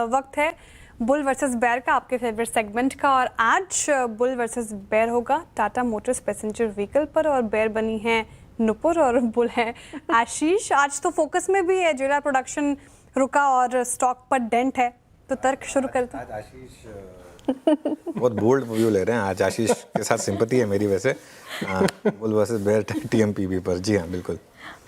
वक्त है bull versus bear का, आपके फेवरेट सेगमेंट का। और आज बुल वर्सेस बेयर होगा टाटा मोटर्स पैसेंजर व्हीकल पर, और बेयर बनी है नुपुर और बुल है आशीष। आज तो फोकस में भी है, जेलर प्रोडक्शन रुका और स्टॉक पर डेंट है, तो तर्क शुरू करते हैं। आज आशीष बहुत बोल्ड व्यू ले रहे हैं। आज आशीष के साथ सिंपैथी है मेरी वैसे बुल वर्सेस बेयर टीएमपीबी पर। जी हाँ, बिल्कुल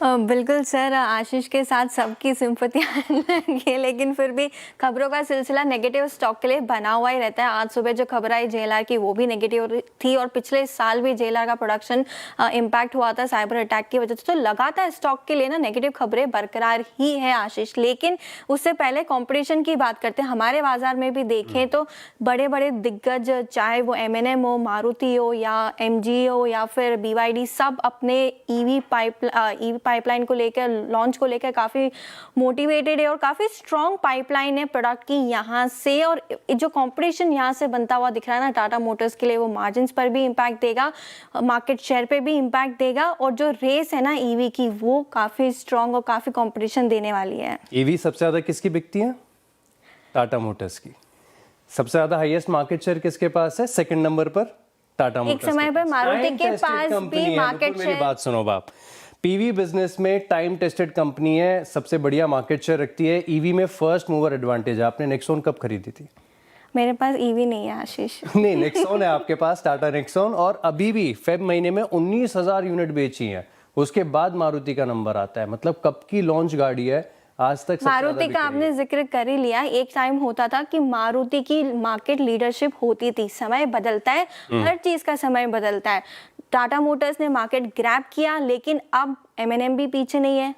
बिल्कुल सर, आशीष के साथ सबकी सिंपतियाँ है, लेकिन फिर भी खबरों का सिलसिला नेगेटिव स्टॉक के लिए बना हुआ ही रहता है। आज सुबह जो खबर आई जेएलआर की, वो भी नेगेटिव थी, और पिछले साल भी जेएलआर का प्रोडक्शन इम्पैक्ट हुआ था साइबर अटैक की वजह से। तो लगातार स्टॉक के लिए ना नेगेटिव खबरें बरकरार ही है आशीष। लेकिन उससे पहले कॉम्पिटिशन की बात करते हैं। हमारे बाजार में भी देखें तो बड़े बड़े दिग्गज, चाहे वो M&M हो, मारुति हो, या MG हो, या फिर BYD, सब अपने ईवी पाइपलाइन को लेकर, लॉन्च को लेकर काफ़ी मोटिवेटेड है और काफ़ी स्ट्रॉन्ग पाइपलाइन है प्रोडक्ट की यहाँ से। और जो कंपटीशन यहाँ से बनता हुआ दिख रहा है ना टाटा मोटर्स के लिए, वो मार्जिन्स पर भी इम्पैक्ट देगा, मार्केट शेयर पे भी इम्पैक्ट देगा, और जो रेस है ना ईवी की, वो काफ़ी स्ट्रॉन्ग और काफ़ी कंपटीशन देने वाली है। ईवी सबसे ज़्यादा किसकी बिकती है? टाटा मोटर्स की। सबसे ज़्यादा हाईएस्ट मार्केट शेयर किसके पास है? सेकंड नंबर पर टाटा मोटर्स। एक समय पर मारुति के पास भी मार्केट शेयर। मेरी बात सुनो बाप, पीवी बिजनेस में टाइम टेस्टेड कंपनी है, सबसे बढ़िया मार्केट शेयर रखती है। ईवी में फर्स्ट मूवर एडवांटेज है। आपने नेक्सॉन कब खरीदी थी? मेरे पास ईवी नहीं है आशीष। नहीं, नेक्सॉन है आपके पास, टाटा नेक्सॉन, और अभी भी फेब महीने में 19,000 यूनिट बेची है। उसके बाद मारुति का नंबर आता है। मतलब कब की लॉन्च गाड़ी है, आज तक मारुति का आपने जिक्र कर ही लिया। एक टाइम होता था कि मारुति की मार्केट लीडरशिप होती थी। समय बदलता है, हर चीज का समय बदलता है। टाटा मोटर्स ने मार्केट ग्रैब किया, लेकिन अब M&M भी पीछे नहीं है।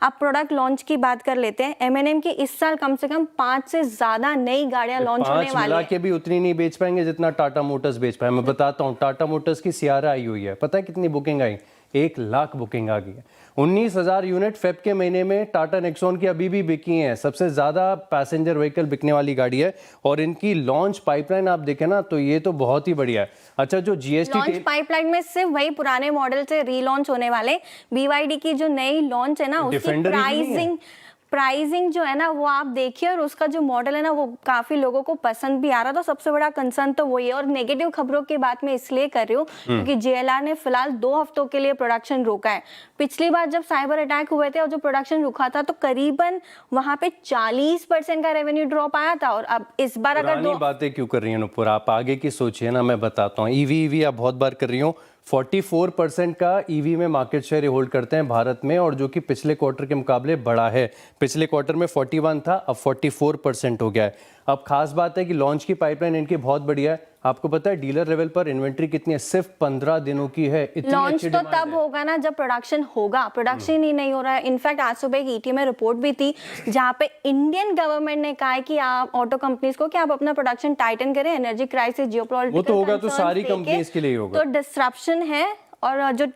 अब प्रोडक्ट लॉन्च की बात कर लेते हैं। M&M की इस साल कम से कम 5 से ज्यादा नई गाड़ियां लॉन्च होने वाली है। के भी उतनी नहीं बेच पाएंगे जितना टाटा मोटर्स बेच पाए। मैं बताता हूँ, टाटा मोटर्स की सियारा आई हुई है, पता है कितनी बुकिंग आई? 1 लाख बुकिंग आ गई है। 19,000 यूनिट फेब के महीने में टाटा नेक्सॉन की अभी भी बिकी हैं। सबसे ज्यादा पैसेंजर व्हीकल बिकने वाली गाड़ी है, और इनकी लॉन्च पाइपलाइन आप देखें ना, तो ये तो बहुत ही बढ़िया है। अच्छा, जो जीएसटी लॉन्च पाइपलाइन में सिर्फ वही पुराने मॉडल से रीलॉन्च होने वाले BYD की जो नई लॉन्च है ना, उसकी प्राइसिंग जो है ना, वो आप देखिए, और उसका जो मॉडल है ना, वो काफी लोगों को पसंद भी आ रहा था। सबसे बड़ा कंसर्न तो वही है। और नेगेटिव खबरों की बात मैं इसलिए कर रही हूँ क्योंकि जेएलआर ने फिलहाल 2 हफ्तों के लिए प्रोडक्शन रोका है। पिछली बार जब साइबर अटैक हुए थे और जो प्रोडक्शन रुका था, तो करीबन वहां पे 40% का रेवेन्यू ड्रॉप आया था। और अब इस बार अगर बातें क्यों कर रही है नुपुर, आप आगे की सोचिए ना, मैं बताता हूँ। ईवी आप बहुत बार कर रही हूँ। 44% का ईवी में मार्केट शेयर होल्ड करते हैं भारत में, और जो कि पिछले क्वार्टर के मुकाबले बड़ा है। पिछले क्वार्टर में 41 था, अब 44% हो गया है। अब खास बात है कि लॉन्च की पाइपलाइन इनकी बहुत बढ़िया है। आपको पता है डीलर लेवल पर इन्वेंट्री कितनी है? सिर्फ 15 दिनों की है। लॉन्च तो तब होगा ना जब प्रोडक्शन होगा। प्रोडक्शन ही नहीं हो रहा है। इनफैक्ट आज सुबह एक ET में रिपोर्ट भी थी, जहां पे इंडियन गवर्नमेंट ने कहा है कि आप ऑटो कंपनीज को कि आप अपना प्रोडक्शन टाइटन करें। एनर्जी क्राइसिस, जियोपॉलिटिकल, वो तो होगा, तो सारी कंपनीज के लिए होगा। तो डिस्ट्रप्शन है, और जो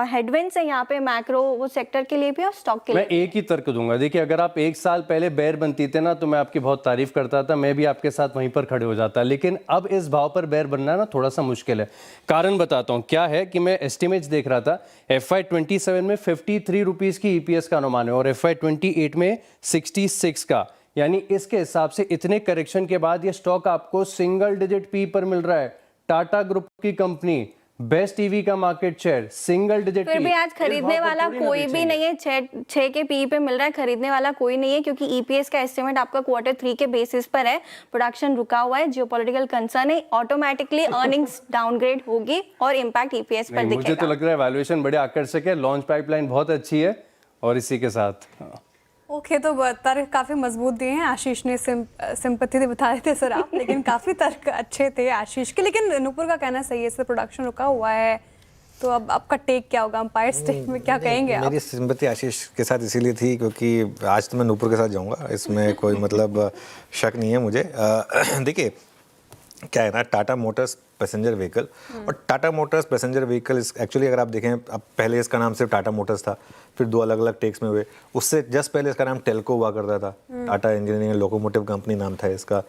हेडविंड्स है यहाँ पे मैक्रो वो सेक्टर के लिए भी और स्टॉक के लिए। मैं एक ही तर्क दूंगा। देखिए, अगर आप 1 साल पहले बेयर बनती थे ना, तो मैं आपकी बहुत तारीफ करता था, मैं भी आपके साथ वहीं पर खड़े हो जाता। लेकिन अब इस भाव पर बेयर बनना ना थोड़ा सा मुश्किल है। कारण बताता हूँ क्या है कि मैं एस्टिमेट्स देख रहा था। FY27 में 53 रुपीज की EPS का अनुमान है, और FY28 में 66 का। यानी इसके हिसाब से इतने करेक्शन के बाद ये स्टॉक आपको सिंगल डिजिट पी पर मिल रहा है। टाटा ग्रुप की कंपनी, बेस्ट ईवी का मार्केट शेयर, सिंगल डिजिट। फिर भी आज खरीदने वाला कोई भी नहीं है। 6 के पी पे मिल रहा है, खरीदने वाला कोई नहीं है, क्योंकि EPS का एस्टिमेट आपका Q3 के बेसिस पर है। प्रोडक्शन रुका हुआ है, जियोपॉलिटिकल कंसर्न है, ऑटोमेटिकली अर्निंग्स डाउनग्रेड होगी और इम्पैक्ट EPS पर दिखेगा। मुझे तो लग रहा है वैल्यूएशन बड़े आकर्षक है, लॉन्च पाइपलाइन बहुत अच्छी है, और इसी के साथ ओके, तो तर्क काफ़ी मजबूत दिए हैं। आशीष ने सिंपैथी बता रहे थे सर आप, लेकिन काफ़ी तर्क अच्छे थे आशीष के। लेकिन नुपुर का कहना सही है, इससे प्रोडक्शन रुका हुआ है, तो अब आपका टेक क्या होगा? अंपायर स्टेक में क्या कहेंगे आप? मेरी सिंपैथी आशीष के साथ इसीलिए थी क्योंकि आज तो मैं नुपुर के साथ जाऊंगा, इसमें कोई मतलब शक नहीं है मुझे। देखिए क्या है ना, टाटा मोटर्स पैसेंजर व्हीकल, और Tata Motors passenger vehicle actually अगर आप देखें, अब पहले इसका नाम सिर्फ टाटा मोटर्स था, फिर 2 अलग अलग टेक्स में हुए। उससे जस्ट पहले इसका नाम टेल्को हुआ करता था, टाटा इंजीनियरिंग लोकोमोटिव कंपनी नाम था इसका।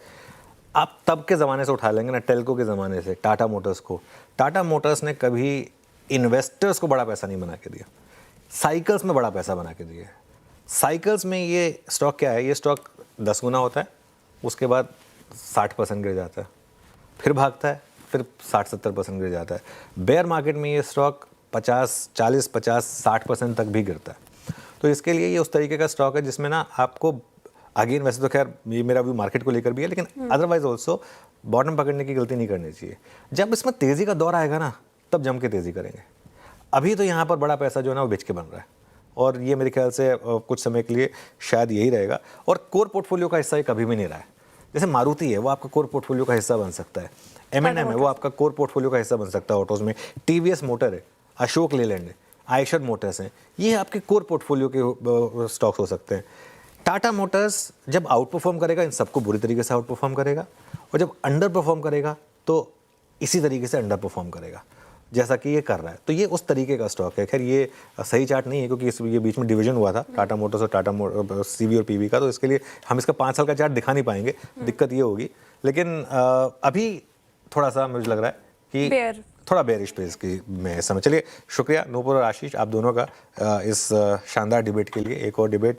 आप तब के ज़माने से उठा लेंगे ना, टेल्को के ज़माने से टाटा मोटर्स को, टाटा मोटर्स ने कभी इन्वेस्टर्स को बड़ा पैसा नहीं बना के दिया, साइकिल्स में बड़ा पैसा बना के दिया। साइकिल्स में ये स्टॉक क्या है, ये स्टॉक 10 गुना होता है, उसके बाद 60% गिर जाता है, फिर भागता है, फिर 60-70% गिर जाता है। बेयर मार्केट में ये स्टॉक 40-50-60% तक भी गिरता है। तो इसके लिए ये उस तरीके का स्टॉक है जिसमें ना आपको अगेन, वैसे तो खैर ये मेरा व्यू मार्केट को लेकर भी है, लेकिन अदरवाइज ऑल्सो बॉटम पकड़ने की गलती नहीं करनी चाहिए। जब इसमें तेज़ी का दौर आएगा ना, तब जम के तेज़ी करेंगे। अभी तो यहाँ पर बड़ा पैसा जो है ना वो बेच के बन रहा है, और ये मेरे ख्याल से कुछ समय के लिए शायद यही रहेगा। और कोर पोर्टफोलियो का हिस्सा ये कभी भी नहीं रहा है। जैसे मारुति है, वो आपका कोर पोर्टफोलियो का हिस्सा बन सकता है। M&M है, वो आपका कोर पोर्टफोलियो का हिस्सा बन सकता है ऑटोज़ में। TVS मोटर है, अशोक लेलैंड है, आयशर मोटर्स हैं, ये आपके कोर पोर्टफोलियो के स्टॉक्स हो सकते हैं। टाटा मोटर्स जब आउट परफॉर्म करेगा, इन सबको बुरी तरीके से आउट परफॉर्म करेगा, और जब अंडर परफॉर्म करेगा तो इसी तरीके से अंडर परफॉर्म करेगा जैसा कि ये कर रहा है। तो ये उस तरीके का स्टॉक है। खैर ये सही चार्ट नहीं है, क्योंकि ये बीच में डिवीजन हुआ था टाटा मोटर्स और टाटा CV और PV का, तो इसके लिए हम इसका 5 साल का चार्ट दिखा नहीं पाएंगे, दिक्कत ये होगी। लेकिन अभी थोड़ा सा मुझे लग रहा है कि थोड़ा बेयरिश पेस की मैं समय। चलिए, शुक्रिया नूपुर और आशीष, आप दोनों का इस शानदार डिबेट के लिए। एक और डिबेट